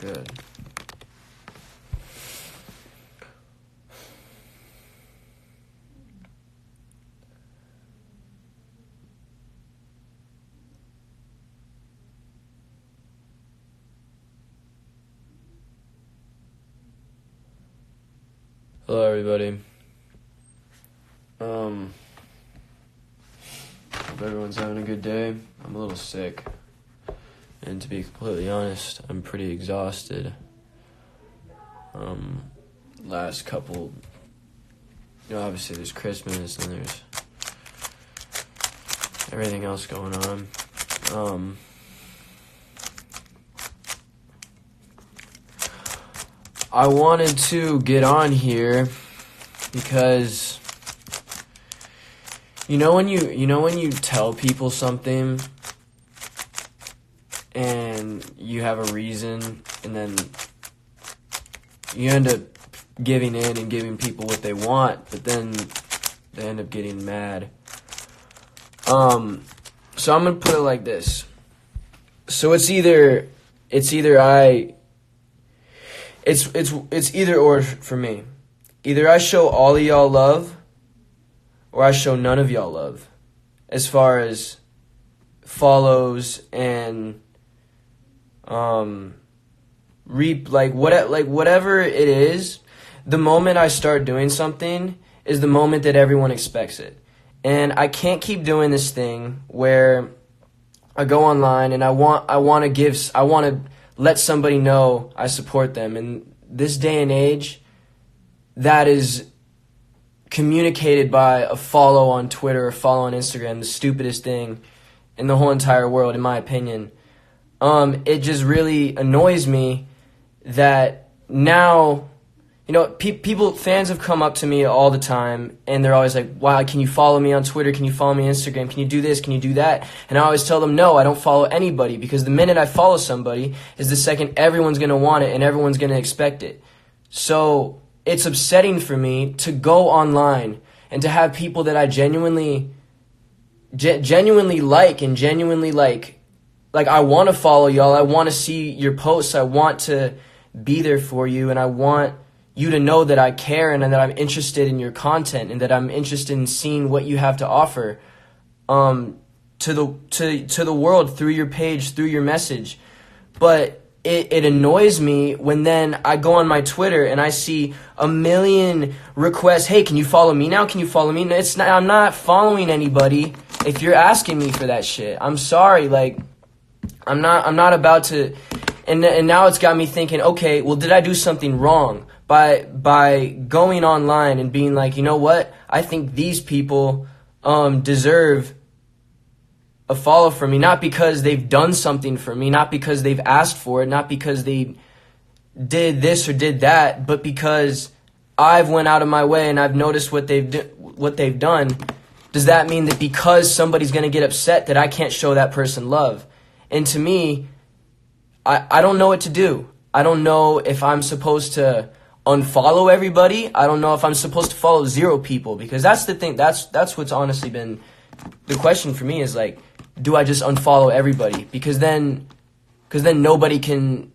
good. Hello, everybody. Hope everyone's having a good day. I'm a little sick, and to be completely honest, I'm pretty exhausted. Last couple, obviously there's Christmas and there's everything else going on. I wanted to get on here because when you tell people something and you have a reason and then you end up giving in and giving people what they want, but then they end up getting mad. So I'm gonna put it like this. So it's either either or for me. Either I show all of y'all love or I show none of y'all love as far as follows and whatever it is. The moment I start doing something is the moment that everyone expects it. And I can't keep doing this thing where I go online and I want to let somebody know I support them. In this day and age, that is communicated by a follow on Twitter or follow on Instagram, the stupidest thing in the whole entire world, in my opinion. It just really annoys me that now, fans have come up to me all the time, and they're always like, wow, can you follow me on Twitter? Can you follow me on Instagram? Can you do this? Can you do that? And I always tell them, no, I don't follow anybody, because the minute I follow somebody is the second everyone's going to want it and everyone's going to expect it. So it's upsetting for me to go online and to have people that I genuinely like and genuinely like I want to follow y'all. I want to see your posts. I want to be there for you, and I want you to know that I care and that I'm interested in your content and that I'm interested in seeing what you have to offer to the world through your page, through your message. But it annoys me when then I go on my Twitter and I see a million requests. Hey, can you follow me now? Can you follow me? I'm not following anybody if you're asking me for that shit. I'm sorry, I'm not about to. And now it's got me thinking, okay, well, did I do something wrong by going online and being like, you know what? I think these people deserve a follow from me, not because they've done something for me, not because they've asked for it, not because they did this or did that, but because I've went out of my way and I've noticed what they've done. Does that mean that because somebody's going to get upset that I can't show that person love? And to me, I don't know what to do. I don't know if I'm supposed to unfollow everybody. I don't know if I'm supposed to follow 0 people, because that's the thing. That's what's honestly been the question for me, is like, do I just unfollow everybody? Because then nobody can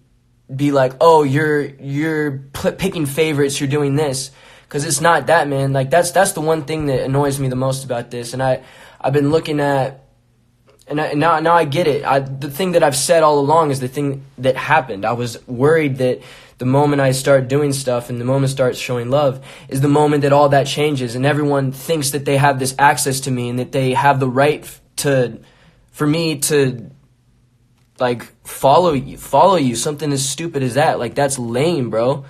be like, oh, you're picking favorites, you're doing this. Because it's not that, man. Like, that's the one thing that annoys me the most about this. And I've been looking at, and now I get it. The thing that I've said all along is the thing that happened. I was worried that the moment I start doing stuff and the moment I start showing love is the moment that all that changes and everyone thinks that they have this access to me and that they have the right for me to like follow you. Something as stupid as that. Like, that's lame, bro.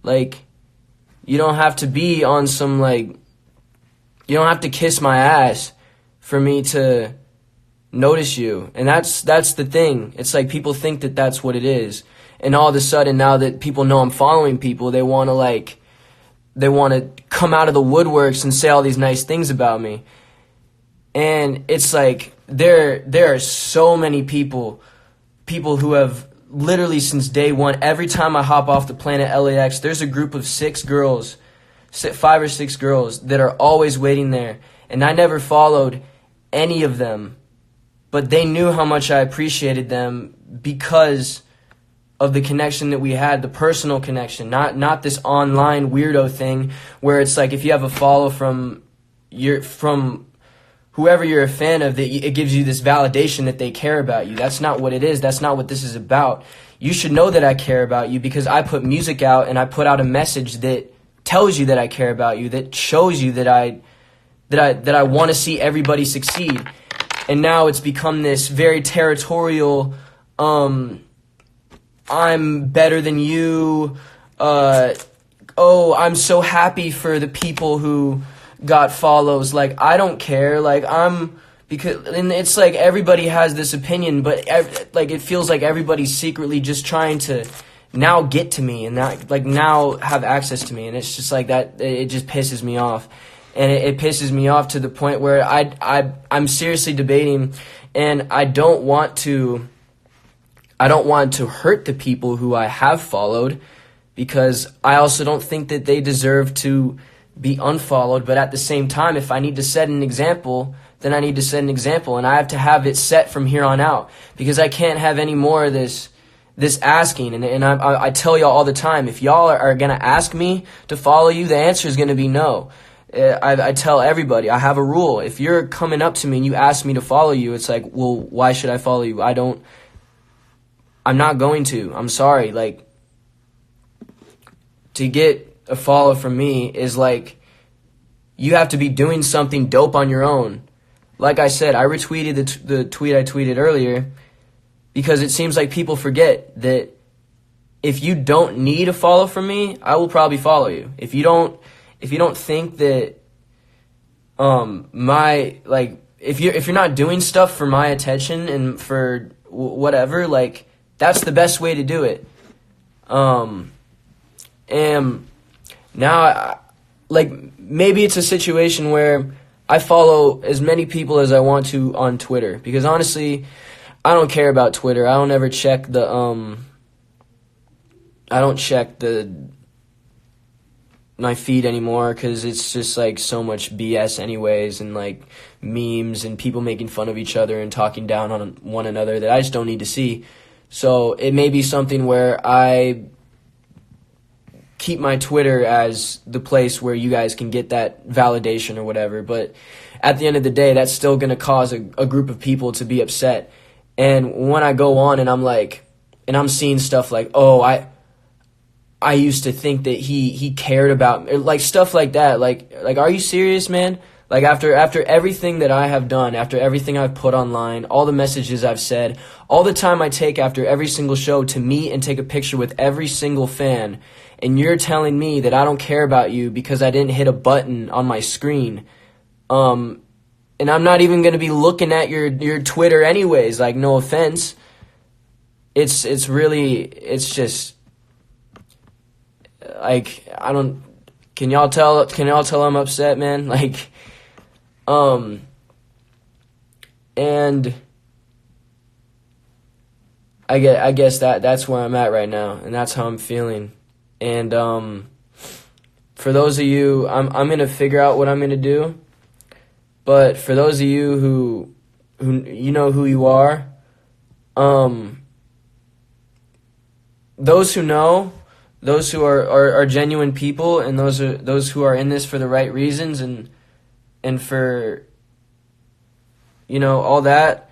Like, you don't have to be on some you don't have to kiss my ass for me to notice you. And that's the thing. It's like people think that that's what it is. And all of a sudden, now that people know I'm following people, they want to come out of the woodworks and say all these nice things about me. And it's like there are so many people who have literally since day one, every time I hop off the planet LAX, there's a group of 5 or 6 girls that are always waiting there. And I never followed any of them, but they knew how much I appreciated them because of the connection that we had, the personal connection, not this online weirdo thing where it's like if you have a follow from whoever you're a fan of, that it gives you this validation that they care about you. That's not what it is. That's not what this is about. You should know that I care about you because I put music out and I put out a message that tells you that I care about you, that shows you that I want to see everybody succeed. And now it's become this very territorial, I'm better than you, I'm so happy for the people who got follows. Like, I don't care. Like, and it's like everybody has this opinion, but like it feels like everybody's secretly just trying to now get to me and now have access to me, and it's just like that. It just pisses me off, and it pisses me off to the point where I'm seriously debating, and I don't want to hurt the people who I have followed, because I also don't think that they deserve to be unfollowed. But at the same time, if I need to set an example, then I need to set an example, and I have to have it set from here on out, because I can't have any more of this asking. And I tell y'all all the time, if y'all are going to ask me to follow you, the answer is going to be no. I tell everybody, I have a rule. If you're coming up to me and you ask me to follow you, it's like, well, why should I follow you? I'm not going to. I'm sorry. Like, to get a follow from me is like, you have to be doing something dope on your own. Like I said, I retweeted the tweet I tweeted earlier because it seems like people forget that if you don't need a follow from me, I will probably follow you. If you don't think that if you're not doing stuff for my attention and for whatever, like, that's the best way to do it. And now, like, maybe it's a situation where I follow as many people as I want to on Twitter, because honestly, I don't care about Twitter. I don't ever check my feed anymore, because it's just like so much BS anyways, and like memes and people making fun of each other and talking down on one another that I just don't need to see. So it may be something where I keep my Twitter as the place where you guys can get that validation or whatever, but at the end of the day, that's still going to cause a group of people to be upset. And when I go on and I'm like, and I'm seeing stuff like, oh, I used to think that he cared about me, like stuff like that. Like, are you serious, man? Like, after everything that I have done, after everything I've put online, all the messages I've said, all the time I take after every single show to meet and take a picture with every single fan, and you're telling me that I don't care about you because I didn't hit a button on my screen, and I'm not even going to be looking at your Twitter anyways, like, no offense. It's just, like, can y'all tell I'm upset, man? Like, and I guess that's where I'm at right now, and that's how I'm feeling. And for those of you, I'm gonna figure out what I'm gonna do. But for those of you who you know who you are, those who know, those who are genuine people, and those who are in this for the right reasons and for, you know, all that,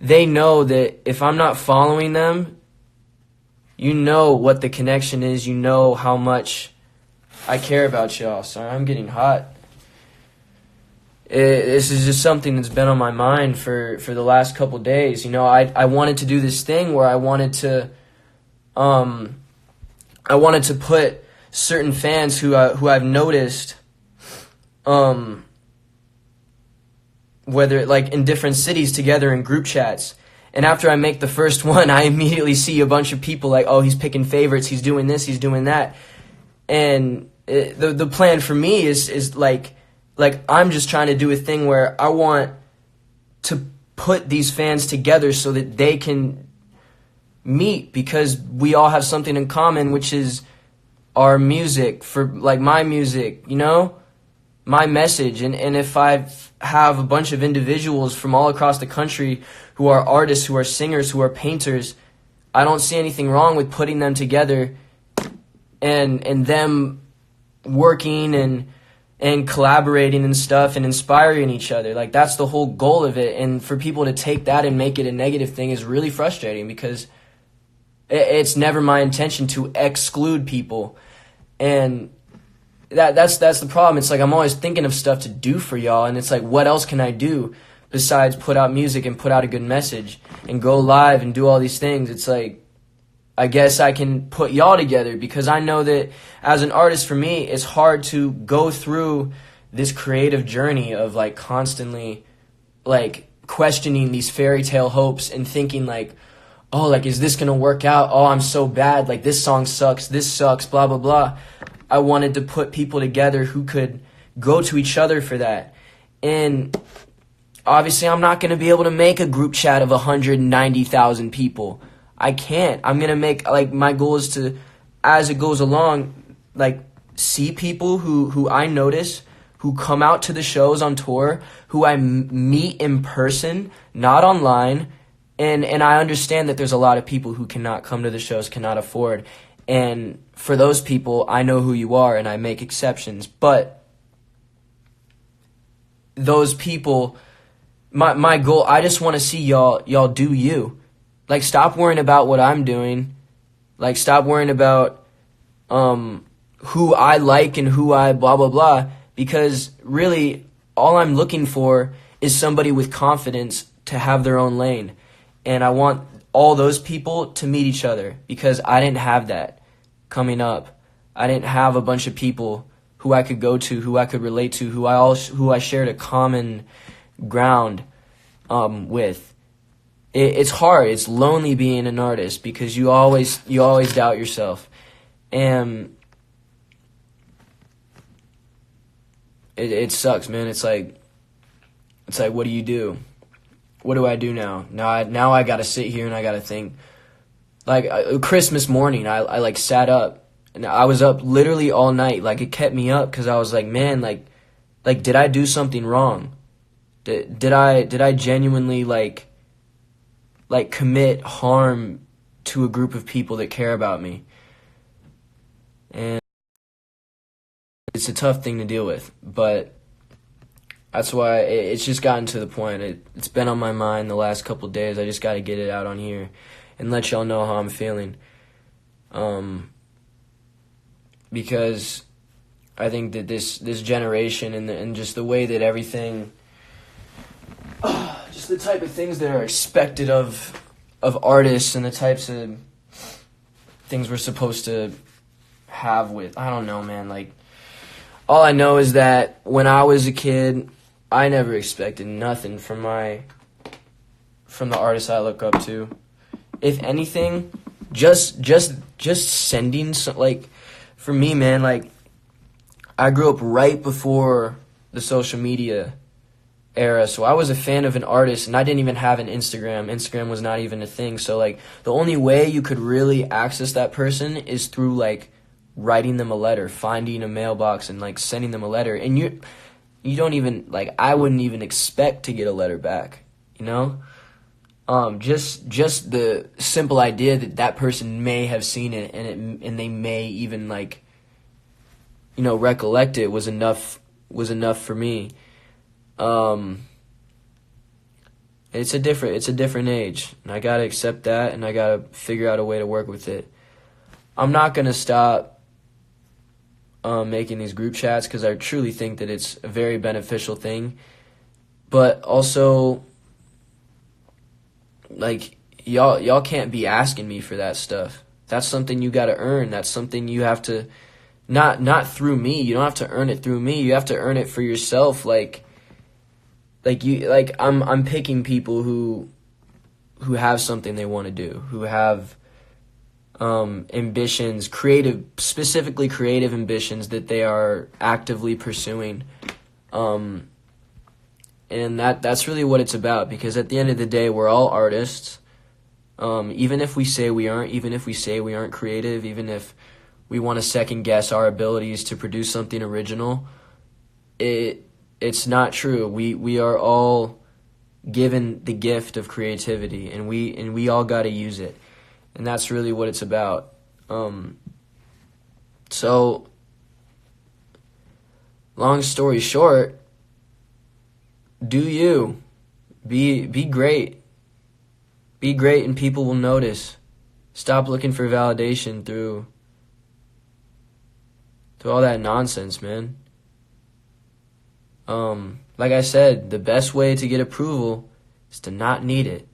they know that if I'm not following them, you know what the connection is. You know how much I care about y'all. Sorry, I'm getting hot. This is just something that's been on my mind for the last couple days. You know, I wanted to do this thing where I wanted to put certain fans who I've noticed, whether like in different cities together in group chats. And after I make the first one, I immediately see a bunch of people like, oh, he's picking favorites, he's doing this, he's doing that. And the plan for me is like I'm just trying to do a thing where I want to put these fans together so that they can meet, because we all have something in common, which is our music, for like my music, you know, my message. And if I have a bunch of individuals from all across the country who are artists, who are singers, who are painters, I don't see anything wrong with putting them together and them working and collaborating and stuff and inspiring each other. Like, that's the whole goal of it. And for people to take that and make it a negative thing is really frustrating, because it's never my intention to exclude people. And that's the problem. It's like, I'm always thinking of stuff to do for y'all, and it's like, what else can I do besides put out music and put out a good message and go live and do all these things? It's like, I guess I can put y'all together, because I know that as an artist, for me, it's hard to go through this creative journey of like constantly like questioning these fairy tale hopes and thinking like, oh, like, is this going to work out? Oh, I'm so bad. Like, this song sucks. This sucks, blah, blah, blah. I wanted to put people together who could go to each other for that. And obviously, I'm not going to be able to make a group chat of 190,000 people. I can't. I'm going to make, like, my goal is to, as it goes along, like, see people who I notice, who come out to the shows on tour, who I meet in person, not online. And I understand that there's a lot of people who cannot come to the shows, cannot afford. And for those people, I know who you are, and I make exceptions. But those people, my goal, I just want to see y'all do you. Like, stop worrying about what I'm doing. Like, stop worrying about who I like and who I blah, blah, blah. Because really, all I'm looking for is somebody with confidence to have their own lane. And I want all those people to meet each other, because I didn't have that coming up. I didn't have a bunch of people who I could go to, who I could relate to, who I shared a common ground with. It's hard. It's lonely being an artist, because you always doubt yourself, and it sucks, man. It's like, what do you do? What do I do now? Now I gotta sit here and I gotta think. Like, Christmas morning, I like sat up, and I was up literally all night. Like, it kept me up, because I was like, man, like did I do something wrong? Did I genuinely like commit harm to a group of people that care about me? And it's a tough thing to deal with, but that's why it's just gotten to the point. It's been on my mind the last couple of days. I just got to get it out on here and let y'all know how I'm feeling. Because I think that this generation and just the way that everything, just the type of things that are expected of artists and the types of things we're supposed to have with, I don't know, man. Like, all I know is that when I was a kid, I never expected nothing from the artists I look up to. If anything, just sending some, like, for me, man, like, I grew up right before the social media era, so I was a fan of an artist, and I didn't even have an Instagram. Instagram was not even a thing. So, like, the only way you could really access that person is through, like, writing them a letter, finding a mailbox and, like, sending them a letter. And you don't even, like, I wouldn't even expect to get a letter back, you know? Just the simple idea that person may have seen it, and they may even, like, you know, recollect it was enough for me. It's a different age, and I gotta accept that, and I gotta figure out a way to work with it. I'm not gonna stop making these group chats, because I truly think that it's a very beneficial thing. But also, like, y'all can't be asking me for that stuff. That's something you gotta earn. That's something you have to, not through me. You don't have to earn it through me. You have to earn it for yourself. I'm picking people who have something they want to do, who have ambitions, specifically creative ambitions that they are actively pursuing. And that's really what it's about, because at the end of the day, we're all artists. Even if we say we aren't, even if we say we aren't creative, even if we want to second guess our abilities to produce something original, it's not true. We are all given the gift of creativity, and we all got to use it. And that's really what it's about. So, long story short, do you. Be great. Be great and people will notice. Stop looking for validation through all that nonsense, man. Like I said, the best way to get approval is to not need it.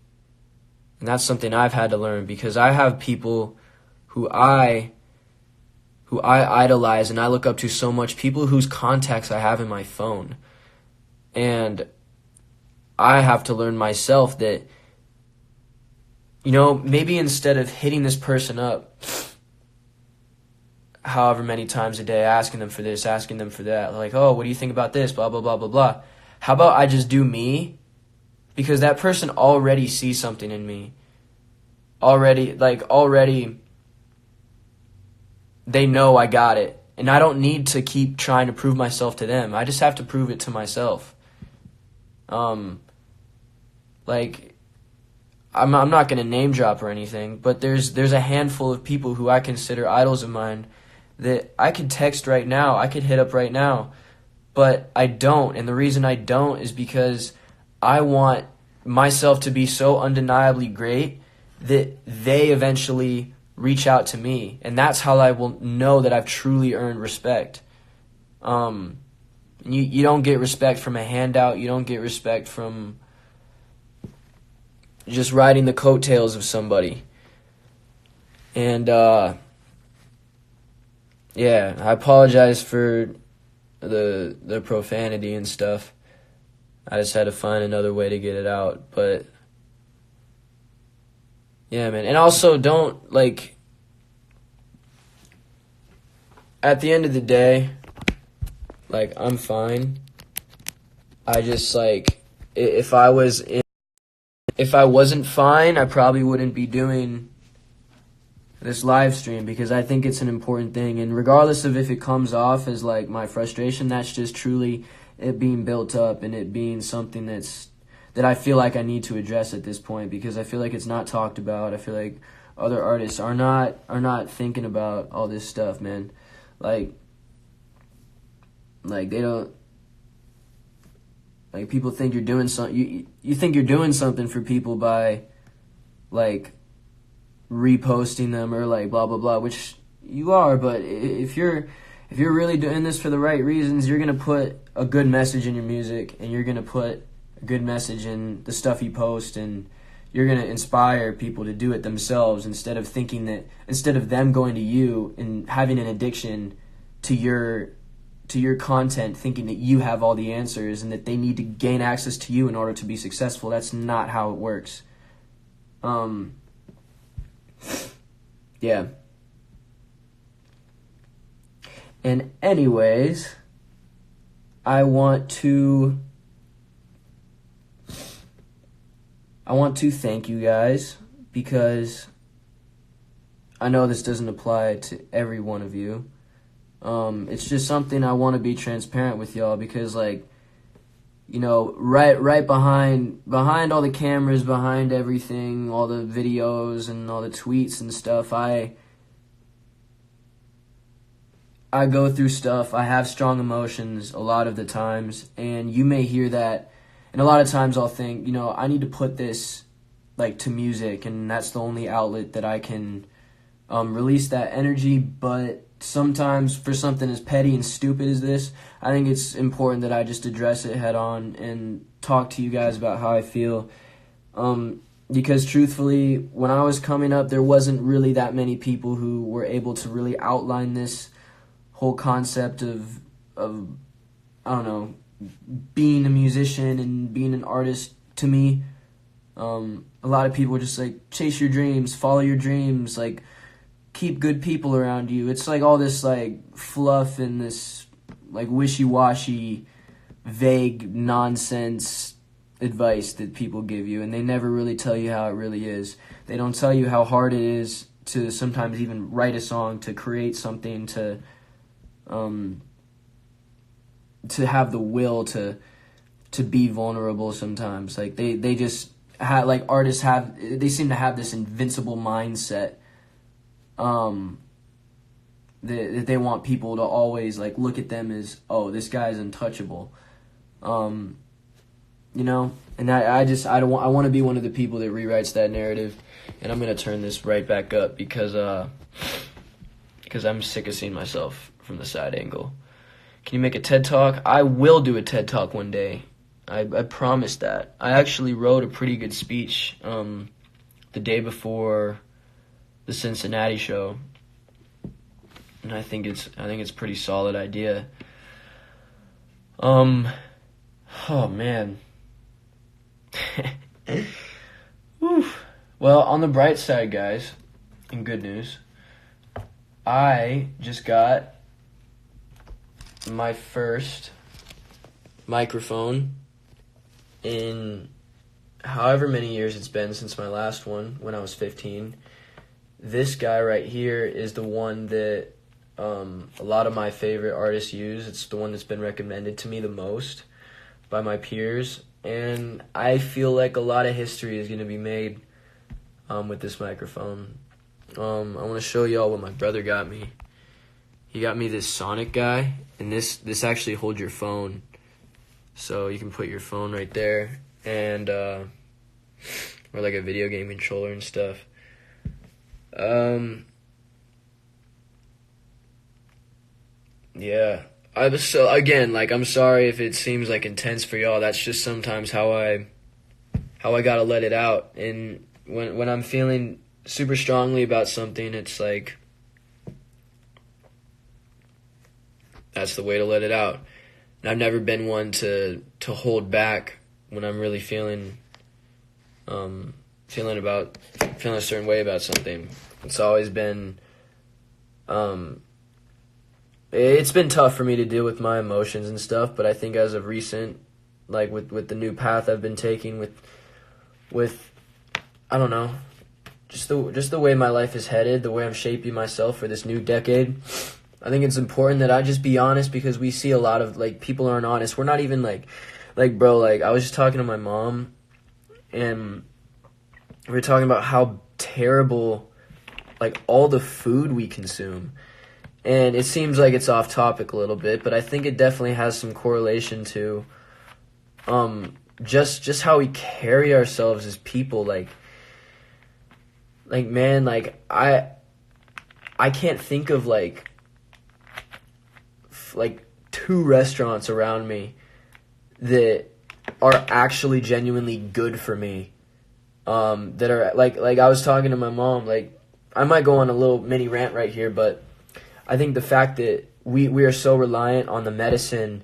And that's something I've had to learn, because I have people who I idolize and I look up to so much, people whose contacts I have in my phone. And I have to learn myself that, maybe instead of hitting this person up however many times a day, asking them for this, asking them for that, like, oh, what do you think about this, blah, blah, blah, blah, blah. How about I just do me? Because that person already sees something in me. Already, they know I got it. And I don't need to keep trying to prove myself to them. I just have to prove it to myself. I'm not going to name drop or anything, but there's a handful of people who I consider idols of mine that I could text right now, I could hit up right now, but I don't. And the reason I don't is because I want myself to be so undeniably great that they eventually reach out to me. And that's how I will know that I've truly earned respect. You don't get respect from a handout. You don't get respect from just riding the coattails of somebody. And, yeah, I apologize for the profanity and stuff. I just had to find another way to get it out. But, yeah, man. And also, don't, at the end of the day, I'm fine. I just, if I wasn't fine, I probably wouldn't be doing this live stream, because I think it's an important thing. And regardless of if it comes off as my frustration, that's just truly it being built up and it being something that I feel like I need to address at this point, because I feel like it's not talked about. I feel like other artists are not thinking about all this stuff, man. They don't. People think you're doing something. You think you're doing something for people by, reposting them or blah blah blah, which you are. But if you're really doing this for the right reasons, you're gonna put a good message in your music, and you're gonna put a good message in the stuff you post, and you're gonna inspire people to do it themselves, instead of them going to you and having an addiction to your content, thinking that you have all the answers and that they need to gain access to you in order to be successful. That's not how it works. Yeah. And anyways, I want to thank you guys, because I know this doesn't apply to every one of you. It's just something I want to be transparent with y'all, because right behind all the cameras, behind everything, all the videos and all the tweets and stuff, I go through stuff. I have strong emotions a lot of the times, and you may hear that, and a lot of times I'll think, I need to put this to music, and that's the only outlet that I can release that energy. But sometimes for something as petty and stupid as this, I think it's important that I just address it head on and talk to you guys about how I feel. Because truthfully, when I was coming up, there wasn't really that many people who were able to really outline this whole concept of I don't know, being a musician and being an artist to me. A lot of people were just chase your dreams, follow your dreams, keep good people around you. It's all this fluff and this wishy-washy, vague nonsense advice that people give you, and they never really tell you how it really is. They don't tell you how hard it is to sometimes even write a song, to create something, to have the will to be vulnerable sometimes. They just like artists have, they seem to have this invincible mindset, that they want people to always like look at them as, oh, this guy's untouchable, you know. And I want to be one of the people that rewrites that narrative. And I'm gonna turn this right back up because I'm sick of seeing myself from the side angle. Can you make a TED Talk? I will do a TED Talk one day. I promise that. I actually wrote a pretty good speech the day before the Cincinnati show, and I think it's a pretty solid idea. Oh man. Well, on the bright side, guys, and good news, I just got my first microphone in however many years it's been since my last one when I was 15. This guy right here is the one that a lot of my favorite artists use. It's the one that's been recommended to me the most by my peers. And I feel like a lot of history is going to be made with this microphone. I want to show y'all what my brother got me. He got me this Sonic guy, and this actually holds your phone. So you can put your phone right there, and or like a video game controller and stuff. Yeah. I'm sorry if it seems like intense for y'all. That's just sometimes how I gotta let it out. And when I'm feeling super strongly about something, it's like that's the way to let it out. And I've never been one to hold back when I'm really feeling a certain way about something. It's always been it's been tough for me to deal with my emotions and stuff, but I think as of recent, like with the new path I've been taking with I don't know, just the way my life is headed, the way I'm shaping myself for this new decade, I think it's important that I just be honest, because we see a lot of like people aren't honest. We're not even like bro, like I was just talking to my mom and we were talking about how terrible like all the food we consume. And it seems like it's off topic a little bit, but I think it definitely has some correlation to just how we carry ourselves as people. Like man, like I can't think of like 2 restaurants around me that are actually genuinely good for me. That are like I was talking to my mom, like I might go on a little mini rant right here, but I think the fact that we are so reliant on the medicine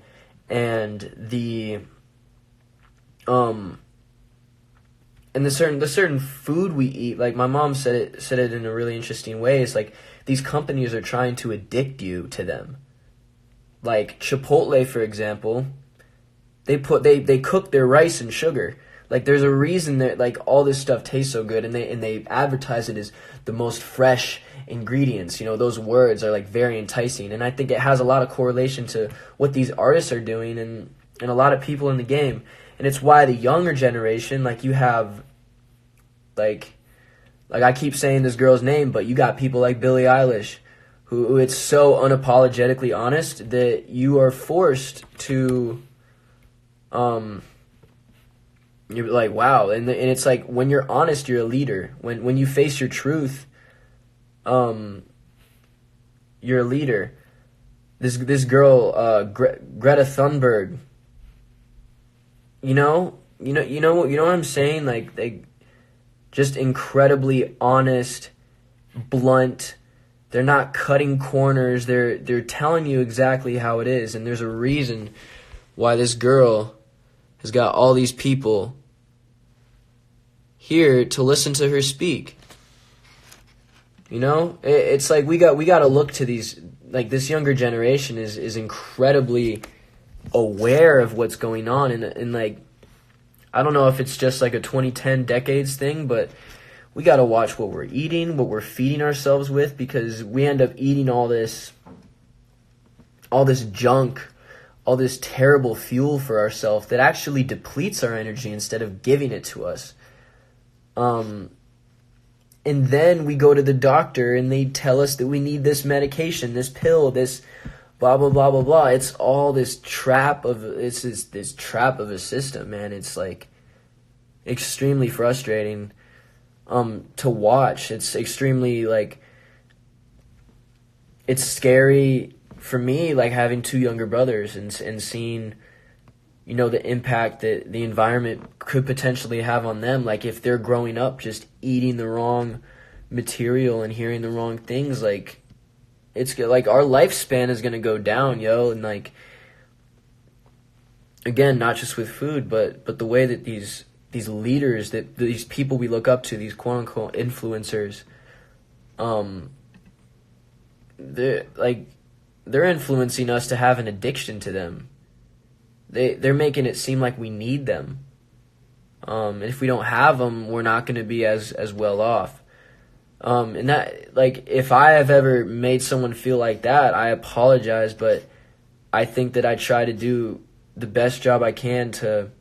and the certain food we eat, like my mom said it in a really interesting way. It's like these companies are trying to addict you to them. Like Chipotle, for example, they cook their rice in sugar. Like there's a reason that like all this stuff tastes so good, and they advertise it as the most fresh ingredients. You know, those words are like very enticing, and I think it has a lot of correlation to what these artists are doing and a lot of people in the game. And it's why the younger generation, like you have like I keep saying this girl's name, but you got people like Billie Eilish who it's so unapologetically honest that you are forced to you're like, wow. And it's like when you're honest, you're a leader. When you face your truth, you're a leader. This girl, Greta Thunberg. You know what I'm saying? Like they just incredibly honest, blunt. They're not cutting corners. They're telling you exactly how it is. And there's a reason why this girl has got all these people here to listen to her speak. You know, it's like we got to look to these, like this younger generation is incredibly aware of what's going on, and like I don't know if it's just like a 2010 decades thing, but we got to watch what we're eating, what we're feeding ourselves with, because we end up eating all this junk, all this terrible fuel for ourselves that actually depletes our energy instead of giving it to us. And then we go to the doctor and they tell us that we need this medication, this pill, this blah, blah, blah, blah, blah. It's all this trap of, this trap of a system, man. It's like extremely frustrating to watch. It's extremely like, it's scary for me, like having two younger brothers and seeing, you know, the impact that the environment could potentially have on them. Like if they're growing up just eating the wrong material and hearing the wrong things, like it's like our lifespan is going to go down, yo. And like, again, not just with food, but the way that these leaders, that these people we look up to, these quote unquote influencers, they're influencing us to have an addiction to them. They're making it seem like we need them. And if we don't have them, we're not going to be as well off. And that, like, if I have ever made someone feel like that, I apologize, but I think that I try to do the best job I can to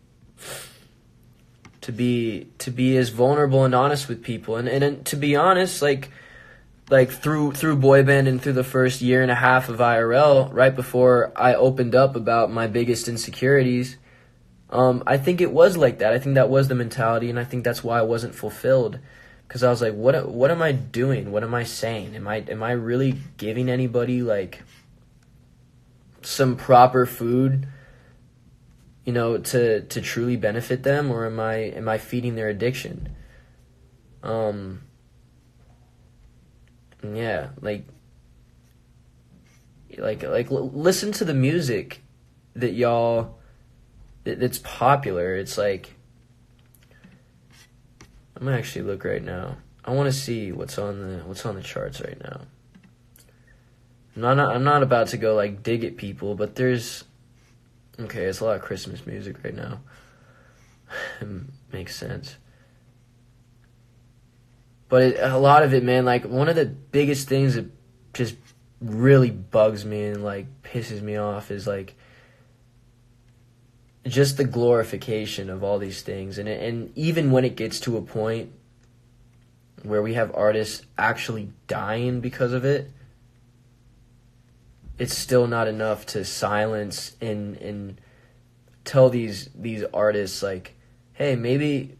be as vulnerable and honest with people. And to be honest, like through boy band and through the first year and a half of IRL, right before I opened up about my biggest insecurities, I think it was like that. I think that was the mentality, and I think that's why I wasn't fulfilled, because I was like, what am I doing? What am I saying? Am I really giving anybody like some proper food, you know, to truly benefit them, or am I feeding their addiction? Yeah, like listen to the music that y'all that's popular. It's like, I'm gonna actually look right now. I want to see what's on the charts right now. I'm not about to go like dig at people, but there's it's a lot of Christmas music right now. It makes sense. But a lot of it, man, like one of the biggest things that just really bugs me and like pisses me off is like just the glorification of all these things. And even when it gets to a point where we have artists actually dying because of it, it's still not enough to silence and tell these artists like, hey, maybe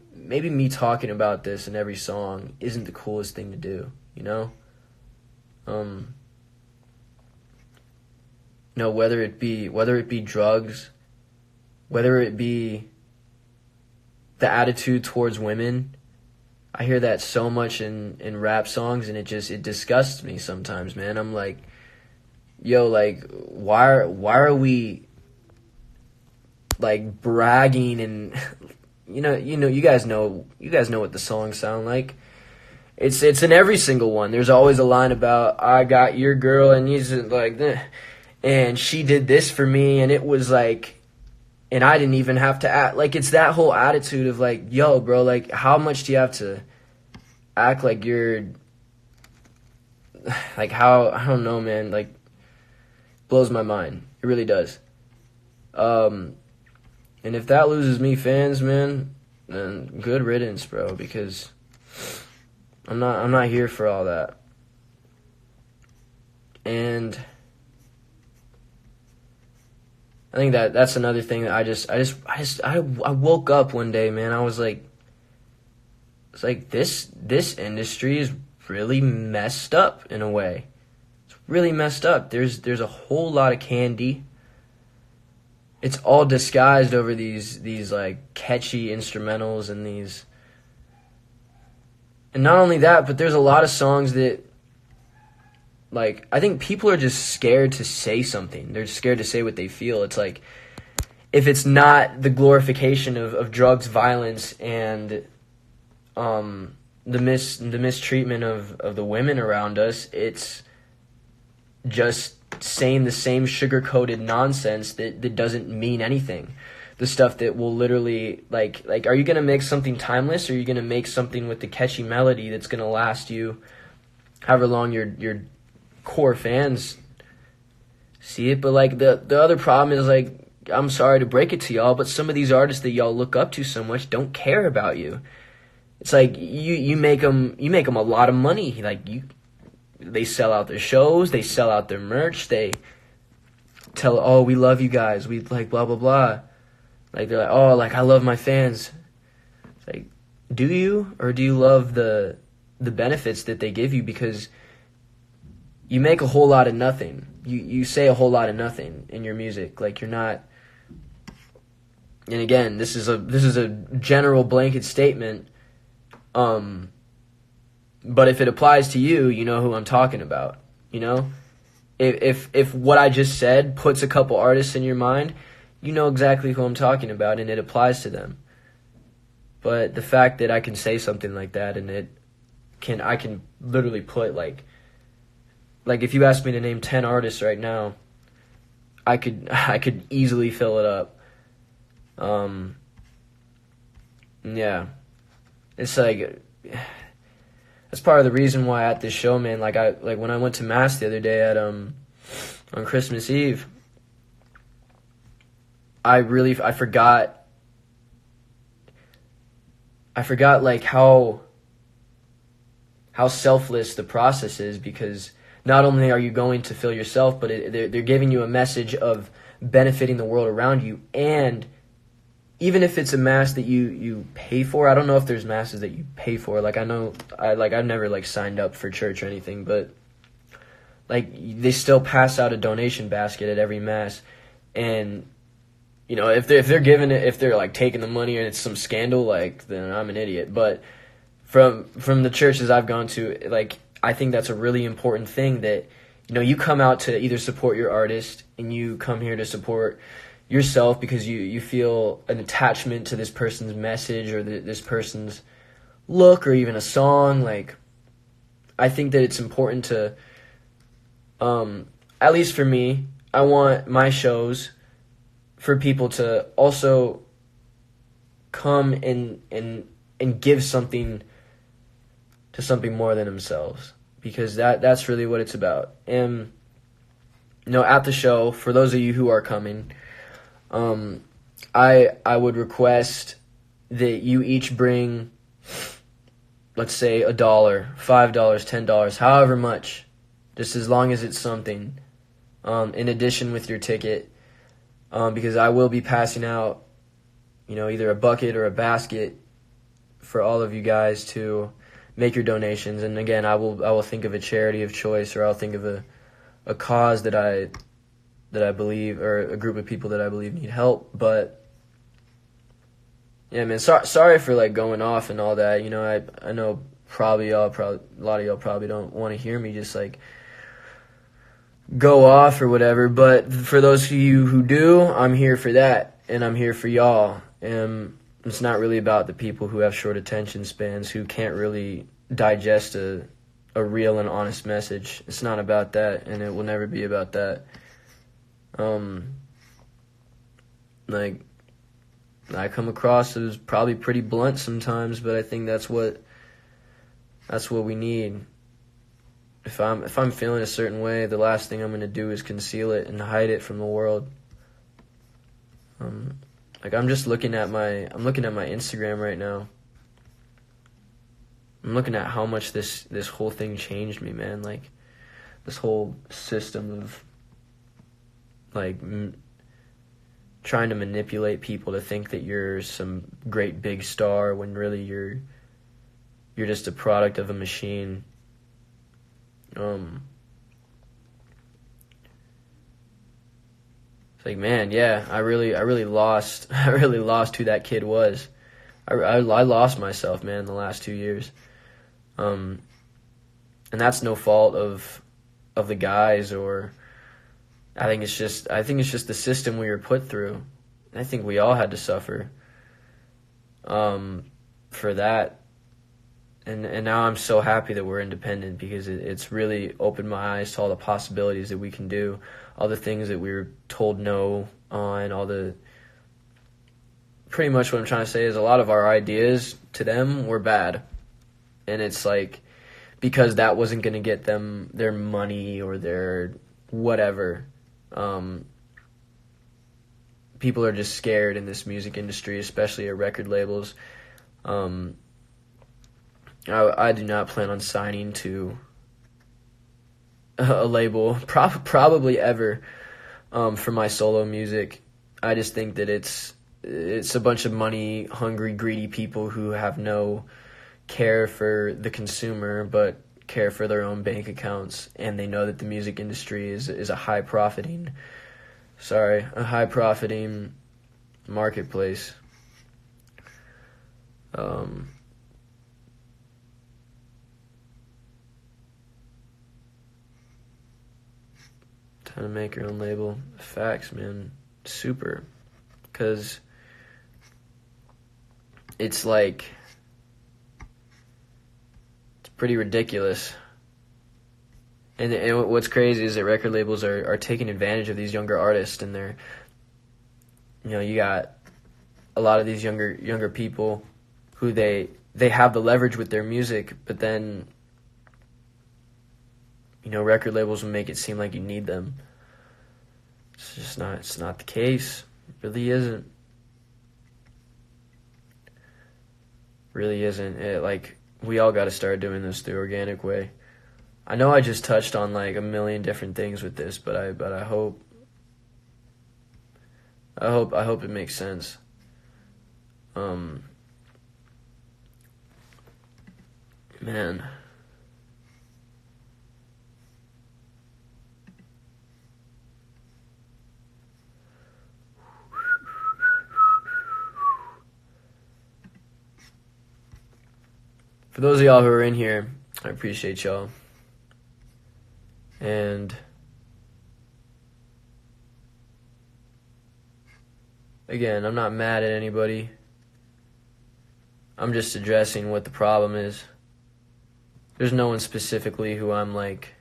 me talking about this in every song isn't the coolest thing to do, you know? No, whether it be drugs, whether it be the attitude towards women. I hear that so much in rap songs, and it disgusts me sometimes, man. I'm like, yo, like why are we like bragging and you know you guys know what the songs sound like. It's in every single one. There's always a line about, I got your girl and he's like, and she did this for me, and it was like, and I didn't even have to act. Like, it's that whole attitude of like, yo, bro, like how much do you have to act like you're like, how, I don't know, man, like blows my mind. It really does. And if that loses me fans, man, then good riddance, bro, because I'm not here for all that. And I think that's another thing that I woke up one day, man. I was like, it's like this industry is really messed up in a way. It's really messed up. There's a whole lot of candy. It's all disguised over these like catchy instrumentals and these. And not only that, but there's a lot of songs that, like, I think people are just scared to say something. They're scared to say what they feel. It's like, if it's not the glorification of drugs, violence, and the mistreatment of the women around us, it's just saying the same sugar-coated nonsense that doesn't mean anything. The stuff that will literally, like are you going to make something timeless, or are you going to make something with the catchy melody that's going to last you however long your core fans see it? But like the other problem is, like, I'm sorry to break it to y'all, but some of these artists that y'all look up to so much don't care about you. It's like you make them a lot of money. Like they sell out their shows, they sell out their merch, they tell, oh, we love you guys, we like blah blah blah. Like they're like, oh, like I love my fans. It's like, do you, or do you love the benefits that they give you? Because you make a whole lot of nothing. You say a whole lot of nothing in your music. Like you're not. And again, this is a general blanket statement. But if it applies to you, you know who I'm talking about. You know, if what I just said puts a couple artists in your mind, you know exactly who I'm talking about, and it applies to them. But the fact that I can say something like that, and I can literally put like if you asked me to name 10 artists right now, I could easily fill it up. Yeah, it's like that's part of the reason why at this show, man. Like when I went to mass the other day at on Christmas Eve, I forgot like how selfless the process is, because not only are you going to fill yourself, but they're giving you a message of benefiting the world around you. And even if it's a mass that you pay for, I don't know if there's masses that you pay for. Like I've never like signed up for church or anything, but like they still pass out a donation basket at every mass. And you know, if they're giving it, if they're like taking the money and it's some scandal, like then I'm an idiot. But from the churches I've gone to, like I think that's a really important thing, that you know, you come out to either support your artist and you come here to support yourself because you feel an attachment to this person's message or this person's look or even a song. Like I think that it's important to at least for me, I want my shows for people to also come and give something to something more than themselves, because that's really what it's about. And you know, at the show, for those of you who are coming, I would request that you each bring, let's say, $1, $5, $10, however much, just as long as it's something, in addition with your ticket, because I will be passing out, you know, either a bucket or a basket for all of you guys to make your donations. And again, I will think of a charity of choice, or I'll think of a cause that I believe, or a group of people that I believe need help. But yeah, man, sorry for like going off and all that. You know, I know a lot of y'all probably don't want to hear me just like go off or whatever. But for those of you who do, I'm here for that, and I'm here for y'all. And it's not really about the people who have short attention spans, who can't really digest a real and honest message. It's not about that, and it will never be about that. Like I come across as probably pretty blunt sometimes, but I think that's what we need. If I'm feeling a certain way, the last thing I'm going to do is conceal it and hide it from the world. Like I'm looking at my Instagram right now. I'm looking at how much this whole thing changed me, man. Like this whole system of like trying to manipulate people to think that you're some great big star when really you're just a product of a machine. It's like, man, yeah, I really lost who that kid was. I lost myself, man, the last 2 years. And that's no fault of the guys, or I think it's just the system we were put through. I think we all had to suffer for that. And now I'm so happy that we're independent, because it's really opened my eyes to all the possibilities that we can do, all the things that we were told no on, pretty much what I'm trying to say is a lot of our ideas to them were bad. And it's like, because that wasn't going to get them their money or their whatever. People are just scared in this music industry, especially at record labels. I do not plan on signing to a label, probably ever, for my solo music. I just think that it's a bunch of money hungry, greedy people who have no care for the consumer, but care for their own bank accounts, and they know that the music industry is a high profiting marketplace. Time to make your own label. Facts, man. Super. Because it's like, it's pretty ridiculous. And what's crazy is that record labels are taking advantage of these younger artists, and they're, you got a lot of these younger people who they have the leverage with their music, but then, record labels will make it seem like you need them. It's not the case. It really isn't. Really isn't. We all got to start doing this the organic way. I know I just touched on like a million different things with this, but I hope it makes sense. Man. For those of y'all who are in here, I appreciate y'all. And again, I'm not mad at anybody. I'm just addressing what the problem is. There's no one specifically who I'm like,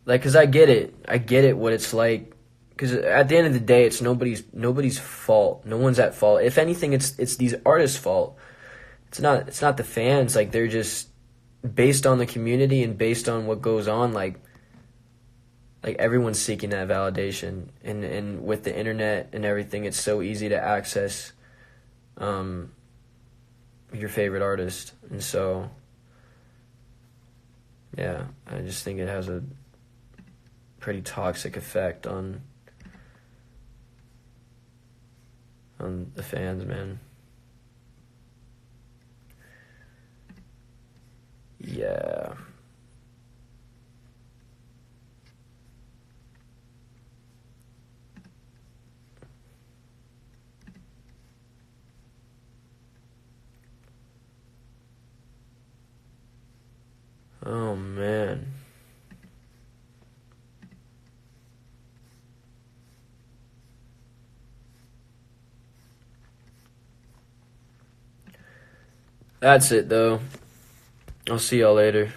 because I get it. I get it what it's like. Because at the end of the day, it's nobody's fault. No one's at fault. If anything, it's these artists' fault. It's not the fans. Like, they're just, based on the community and based on what goes on, like everyone's seeking that validation, and with the internet and everything, it's so easy to access your favorite artist. And so, yeah, I just think it has a pretty toxic effect on the fans, man. Yeah. Oh, man. That's it, though. I'll see y'all later.